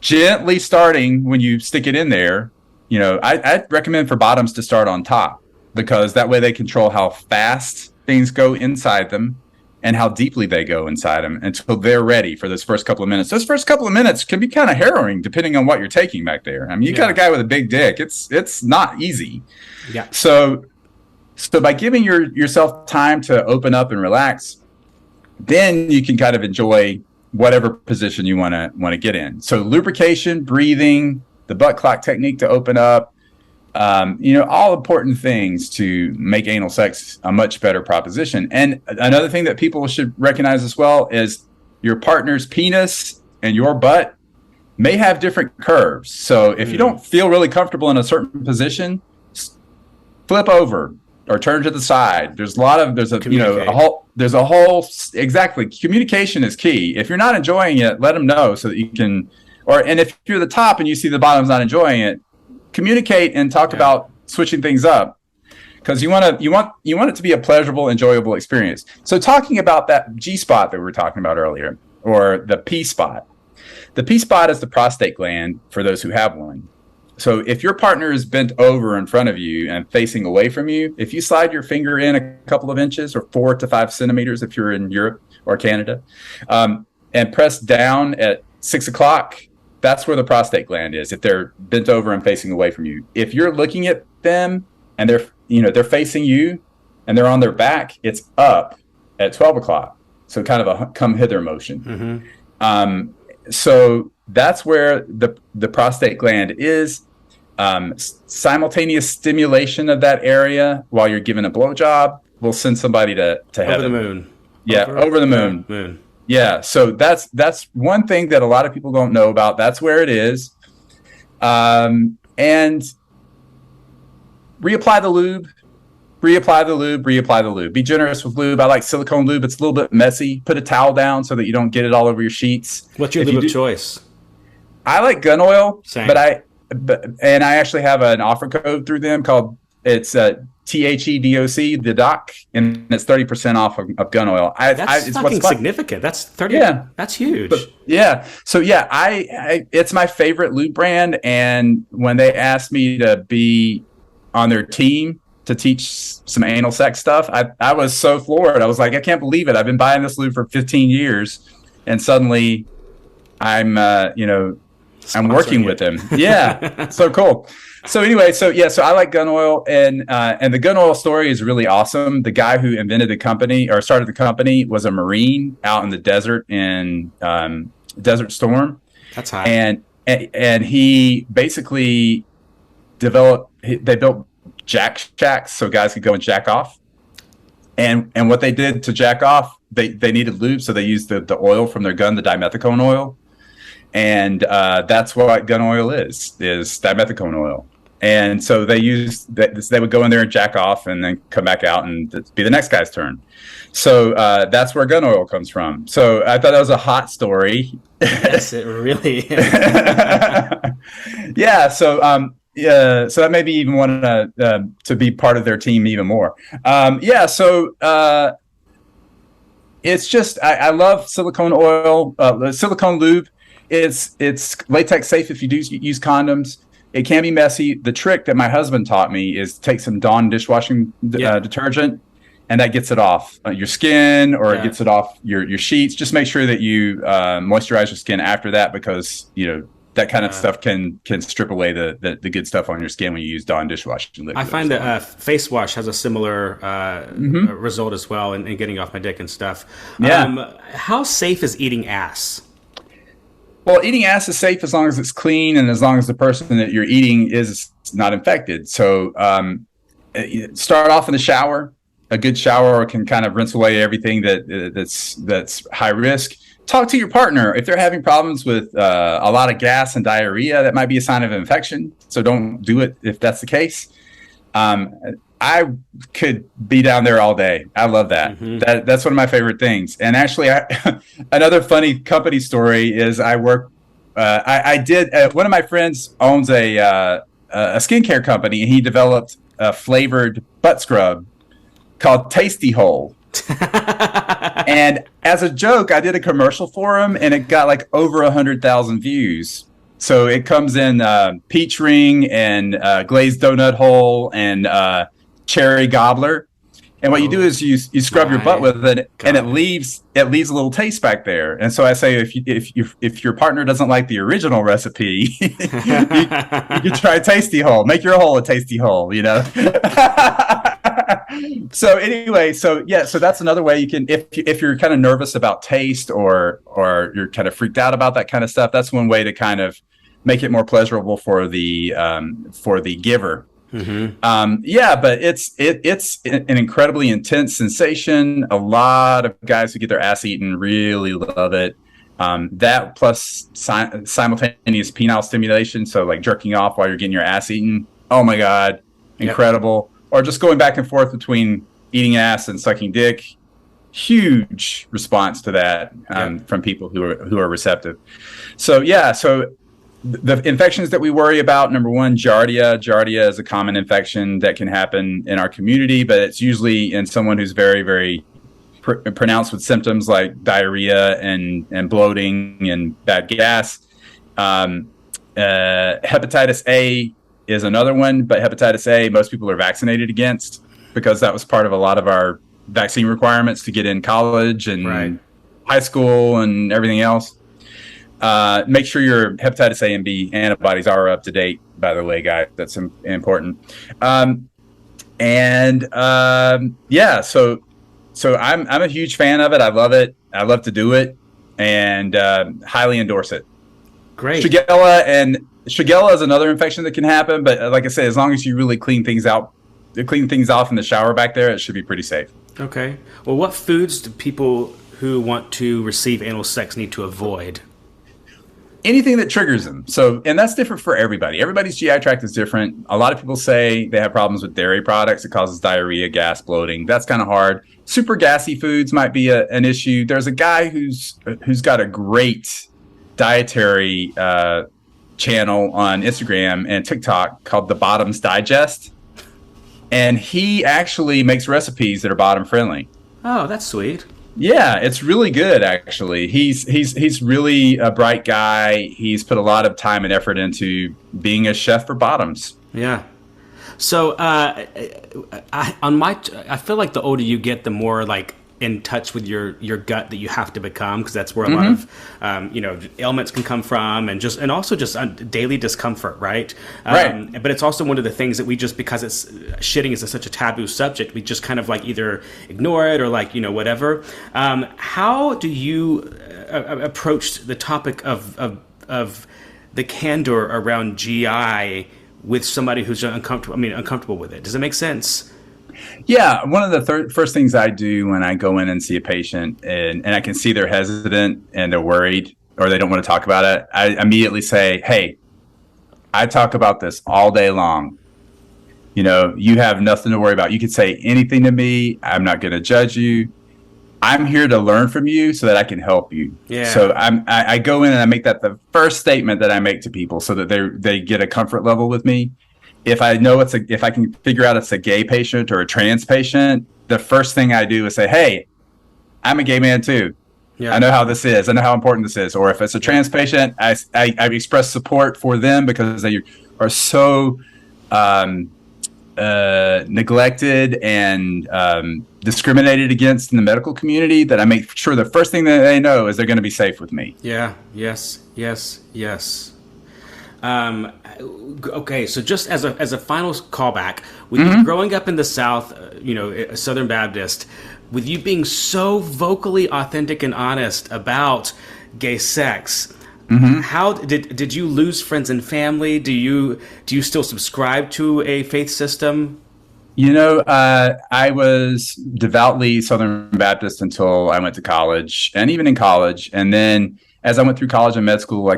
gently starting when you stick it in there. I'd recommend for bottoms to start on top, because that way they control how fast things go inside them and how deeply they go inside them until they're ready for those first couple of minutes. Those first couple of minutes can be kind of harrowing depending on what you're taking back there. I mean, you got a guy with a big dick. It's not easy. Yeah. So by giving yourself time to open up and relax, then you can kind of enjoy whatever position you want to get in. So lubrication, breathing, the butt clock technique to open up, all important things to make anal sex a much better proposition. And another thing that people should recognize as well is your partner's penis and your butt may have different curves. So if you don't feel really comfortable in a certain position, flip over or turn to the side. There's a whole exactly. Communication is key. If you're not enjoying it, let them know so that you can, and if you're the top and you see the bottom's not enjoying it, communicate and talk about switching things up, because you want it to be a pleasurable, enjoyable experience. So talking about that G spot that we were talking about earlier, or the P spot. The P spot is the prostate gland for those who have one. So if your partner is bent over in front of you and facing away from you, if you slide your finger in a couple of inches, or 4 to 5 centimeters if you're in Europe or Canada, and press down at 6 o'clock, that's where the prostate gland is, if they're bent over and facing away from you. If you're looking at them and they're facing you and they're on their back, it's up at 12 o'clock. So kind of a come hither motion. so that's where the prostate gland is. Simultaneous stimulation of that area while you're giving a blowjob will send somebody to heaven. Over the moon. Yeah, over the moon. Moon. Yeah, so that's one thing that a lot of people don't know about. That's where it is. And reapply the lube. Be generous with lube. I like silicone lube. It's a little bit messy. Put a towel down so that you don't get it all over your sheets. What's your lube of choice? I like gun oil. Same. And I actually have an offer code through them called THEDOC, the doc, and it's 30% off of gun oil. That's fucking significant. That's 30. Yeah, that's huge. So it's my favorite lube brand. And when they asked me to be on their team to teach some anal sex stuff, I was so floored. I was like, I can't believe it. I've been buying this lube for 15 years, and suddenly I'm working with him. Yeah. So cool. So anyway, so I like gun oil, and the gun oil story is really awesome. The guy who invented the company or started the company was a Marine out in the desert in Desert Storm. That's hot. And he basically they built jack shacks so guys could go and jack off. And what they did to jack off, they needed lube, so they used the oil from their gun, the dimethicone oil. And that's what gun oil is dimethicone oil. And so they would go in there and jack off and then come back out and it'd be the next guy's turn. So that's where gun oil comes from. So I thought that was a hot story. Yes, it really is. Yeah. So so that made me even want to be part of their team even more. So it's just I love silicone oil, silicone lube. It's latex safe if you do use condoms. It can be messy. The trick that my husband taught me is take some Dawn dishwashing detergent, and that gets it off your skin, or it gets it off your sheets. Just make sure that you moisturize your skin after that, because that kind of stuff can strip away the good stuff on your skin when you use Dawn dishwashing liquid. I find that face wash has a similar result as well in getting off my dick and stuff. Yeah. How safe is eating ass? Well, eating ass is safe as long as it's clean and as long as the person that you're eating is not infected. So start off in the shower. A good shower can kind of rinse away everything that's high risk. Talk to your partner. If they're having problems with a lot of gas and diarrhea, that might be a sign of infection. So don't do it if that's the case. I could be down there all day. I love that. Mm-hmm. That's one of my favorite things. And actually, another funny company story is I work. I did. One of my friends owns a skincare company, and he developed a flavored butt scrub called Tasty Hole. And as a joke, I did a commercial for him, and it got like over 100,000 views. So it comes in peach ring and glazed donut hole and cherry gobbler, and what you do is you scrub your butt with it, and it leaves a little taste back there. And so I say, if your partner doesn't like the original recipe, you can try Tasty Hole. Make your hole a tasty hole, So anyway, so that's another way you can, if you're kind of nervous about taste or you're kind of freaked out about that kind of stuff, that's one way to kind of make it more pleasurable for the giver. Mm-hmm. But it's an incredibly intense sensation. A lot of guys who get their ass eaten really love it. That plus simultaneous penile stimulation, so like jerking off while you're getting your ass eaten. Oh my God, incredible! Yep. Or just going back and forth between eating ass and sucking dick. Huge response to that from people who are receptive. So the infections that we worry about, number one, Giardia. Giardia is a common infection that can happen in our community, but it's usually in someone who's very, very pronounced with symptoms like diarrhea and bloating and bad gas. Hepatitis A is another one, but hepatitis A, most people are vaccinated against because that was part of a lot of our vaccine requirements to get in college and high school and everything else. Make sure your hepatitis A and B antibodies are up to date, by the way, guys. That's important. So I'm a huge fan of it. I love it. I love to do it. and highly endorse it. Great. Shigella is another infection that can happen, but like I said, as long as you really clean things off in the shower back there, it should be pretty safe. Okay. Well, what foods do people who want to receive anal sex need to avoid? Anything that triggers them. So, and that's different for everybody. Everybody's GI tract is different. A lot of people say they have problems with dairy products. It causes diarrhea, gas, bloating. That's kind of hard. Super gassy foods might be an issue. There's a guy who's got a great dietary channel on Instagram and TikTok called The Bottoms Digest. And he actually makes recipes that are bottom friendly. Oh, that's sweet. Yeah, it's really good, actually. He's really a bright guy. He's put a lot of time and effort into being a chef for bottoms. Yeah. So I feel like the older you get, the more like in touch with your gut that you have to become, because that's where a lot of ailments can come from, and also just daily discomfort, right? Right. But it's also one of the things that we just, because it's shitting is such a taboo subject, we just kind of like either ignore it or like whatever. How do you approach the topic of the candor around GI with somebody who's uncomfortable with it? Does it make sense? Yeah, one of the first things I do when I go in and see a patient and I can see they're hesitant and they're worried or they don't want to talk about it, I immediately say, hey, I talk about this all day long. You have nothing to worry about. You can say anything to me. I'm not going to judge you. I'm here to learn from you so that I can help you. Yeah. So I go in and I make that the first statement that I make to people so that they get a comfort level with me. If I know if I can figure out it's a gay patient or a trans patient, the first thing I do is say, hey, I'm a gay man too. Yeah. I know how this is. I know how important this is. Or if it's a trans patient, I express support for them because they are so neglected and discriminated against in the medical community that I make sure the first thing that they know is they're going to be safe with me. Yeah. Yes. Okay, so just as a final callback, with you growing up in the South, a Southern Baptist, with you being so vocally authentic and honest about gay sex, how did you lose friends and family? Do you still subscribe to a faith system? I was devoutly Southern Baptist until I went to college, and even in college, and then as I went through college and med school,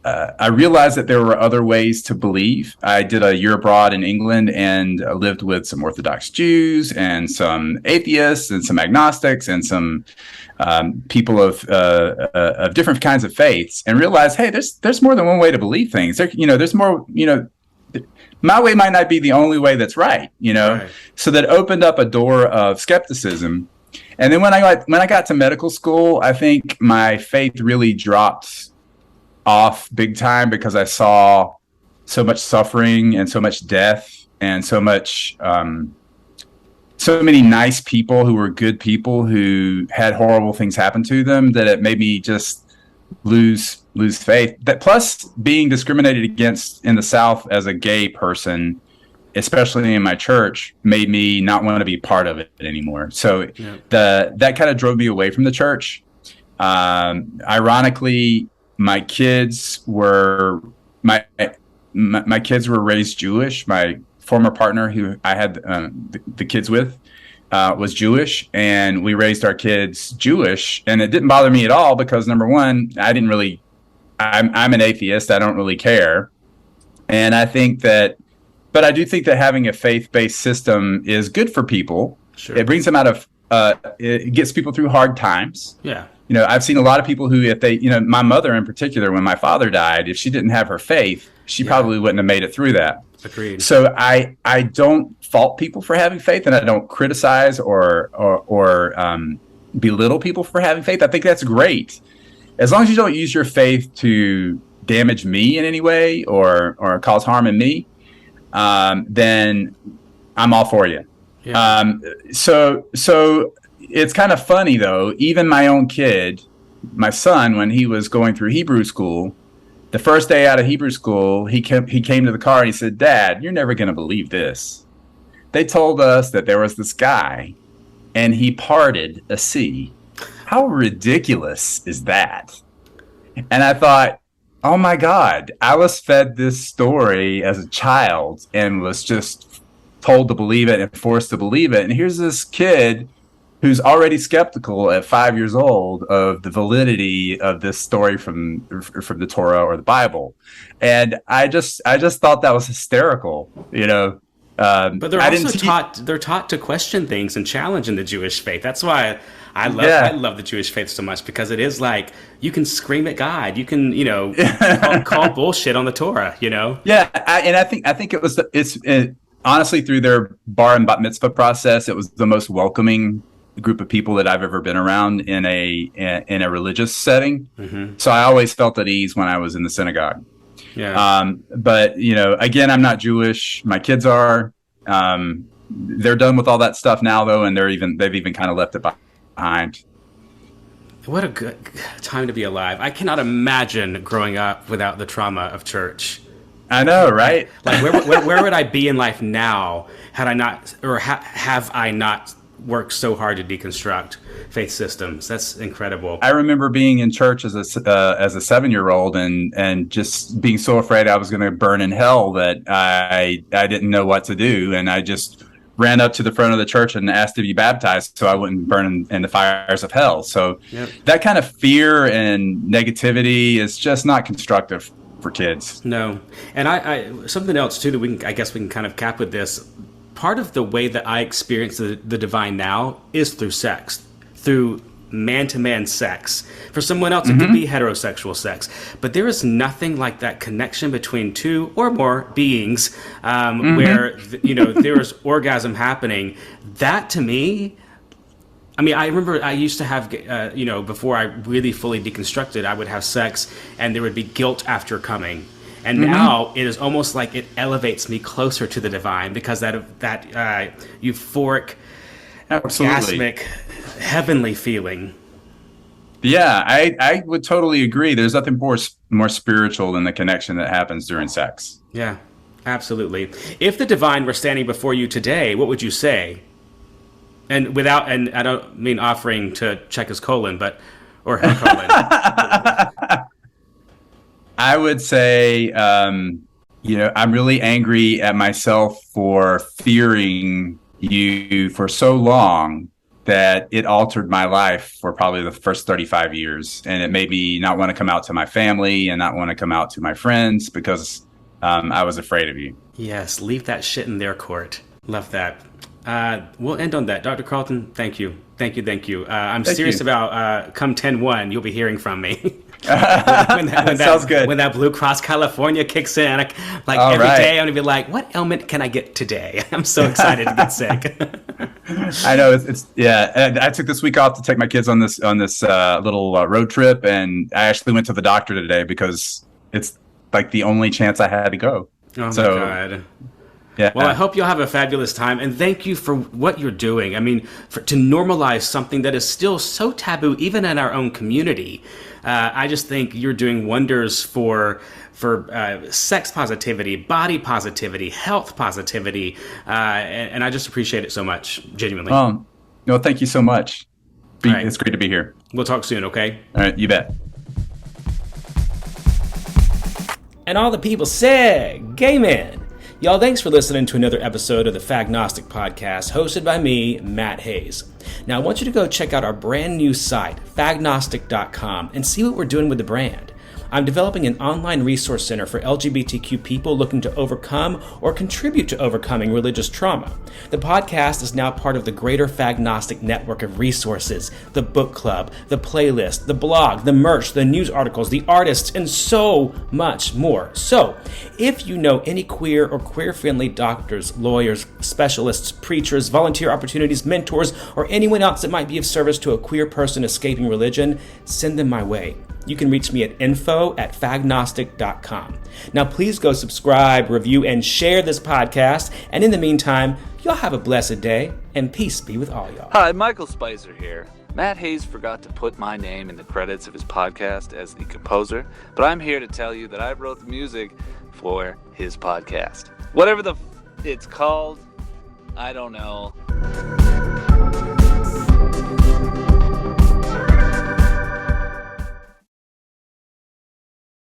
I realized that there were other ways to believe. I did a year abroad in England and lived with some Orthodox Jews and some atheists and some agnostics and some people of different kinds of faiths, and realized, hey, there's more than one way to believe things. There's more. My way might not be the only way that's right. Right. So that opened up a door of skepticism. And then when I got to medical school, I think my faith really dropped off big time because I saw so much suffering and so much death and so many nice people who were good people who had horrible things happen to them that it made me just lose faith. That plus being discriminated against in the South as a gay person, especially in my church, made me not want to be part of it anymore. So that kind of drove me away from the church. Ironically, my kids were raised Jewish. My former partner, who I had the kids with, was Jewish, and we raised our kids Jewish. And it didn't bother me at all because, number one, I'm an atheist. I don't really care. And I think that, but I do think that having a faith-based system is good for people. Sure. It brings them out of, it gets people through hard times. Yeah. I've seen a lot of people who, if they, my mother in particular, when my father died, if she didn't have her faith, she probably wouldn't have made it through that. Agreed. So I don't fault people for having faith, and I don't criticize or belittle people for having faith. I think that's great. As long as you don't use your faith to damage me in any way or cause harm in me, then I'm all for you. Yeah. So it's kind of funny, though. Even my own kid, my son, when he was going through Hebrew school, the first day out of Hebrew school, he came to the car and he said, "Dad, you're never going to believe this. They told us that there was this guy and he parted a sea." how ridiculous is that? And I thought, oh my God, I was fed this story as a child and was just told to believe it and forced to believe it. And here's this kid who's already skeptical at 5 years old of the validity of this story from the Torah or the Bible. And I just thought that was hysterical, you know. But they're also taught to question things and challenge in the Jewish faith. That's why I love the Jewish faith so much, because it is like you can scream at God, you can call bullshit on the Torah, Yeah, I think it honestly, through their bar and bat mitzvah process, it was the most welcoming group of people that I've ever been around in a religious setting. Mm-hmm. So I always felt at ease when I was in the synagogue. Yeah. But again, I'm not Jewish. My kids are. They're done with all that stuff now, though, and they've even kind of left it behind. What a good time to be alive. I cannot imagine growing up without the trauma of church. I know, right? Like where would I be in life now had I not, or have I not worked so hard to deconstruct faith systems? That's incredible. I remember being in church as a 7-year-old and just being so afraid I was going to burn in hell that I didn't know what to do, and I just ran up to the front of the church and asked to be baptized so I wouldn't burn in the fires of hell. So That kind of fear and negativity is just not constructive for kids. No. And I something else too that I guess we can kind of cap with this. Part of the way that I experience the divine now is through sex, through man-to-man sex. For someone else, it could be heterosexual sex. But there is nothing like that connection between two or more beings where, there is orgasm happening. That, to me, I mean, I remember I used to have, before I really fully deconstructed, I would have sex and there would be guilt after coming. And now it is almost like it elevates me closer to the divine because that euphoric, orgasmic, heavenly feeling. Yeah, I would totally agree. There's nothing more spiritual than the connection that happens during sex. Yeah, absolutely. If the divine were standing before you today, what would you say? And I don't mean offering to check his colon, or her colon. I would say, I'm really angry at myself for fearing you for so long that it altered my life for probably the first 35 years. And it made me not want to come out to my family and not want to come out to my friends because I was afraid of you. Yes, leave that shit in their court. Love that. We'll end on that. Dr. Carlton, thank you. I'm serious about come 10/1, you'll be hearing from me. when Sounds good. When that Blue Cross California kicks in, every day I'm going to be like, what ailment can I get today? I'm so excited to get sick. I know and I took this week off to take my kids on this little road trip, and I actually went to the doctor today because it's like the only chance I had to go. Oh my God. Yeah. Well, I hope you'll have a fabulous time, and thank you for what you're doing. I mean, to normalize something that is still so taboo, even in our own community. I just think you're doing wonders for sex positivity, body positivity, health positivity, and I just appreciate it so much, genuinely. No, thank you so much. Right. It's great to be here. We'll talk soon, okay? All right, you bet. And all the people said, gay men. Y'all, thanks for listening to another episode of the Fagnostic Podcast, hosted by me, Matt Hayes. Now, I want you to go check out our brand new site, fagnostic.com, and see what we're doing with the brand. I'm developing an online resource center for LGBTQ people looking to overcome or contribute to overcoming religious trauma. The podcast is now part of the greater Fagnostic network of resources, the book club, the playlist, the blog, the merch, the news articles, the artists, and so much more. So, if you know any queer or queer-friendly doctors, lawyers, specialists, preachers, volunteer opportunities, mentors, or anyone else that might be of service to a queer person escaping religion, send them my way. You can reach me at info@fagnostic.com. Now, please go subscribe, review, and share this podcast. And in the meantime, y'all have a blessed day, and peace be with all y'all. Hi, Michael Spicer here. Matt Hayes forgot to put my name in the credits of his podcast as the composer, but I'm here to tell you that I wrote the music for his podcast. Whatever it's called, I don't know.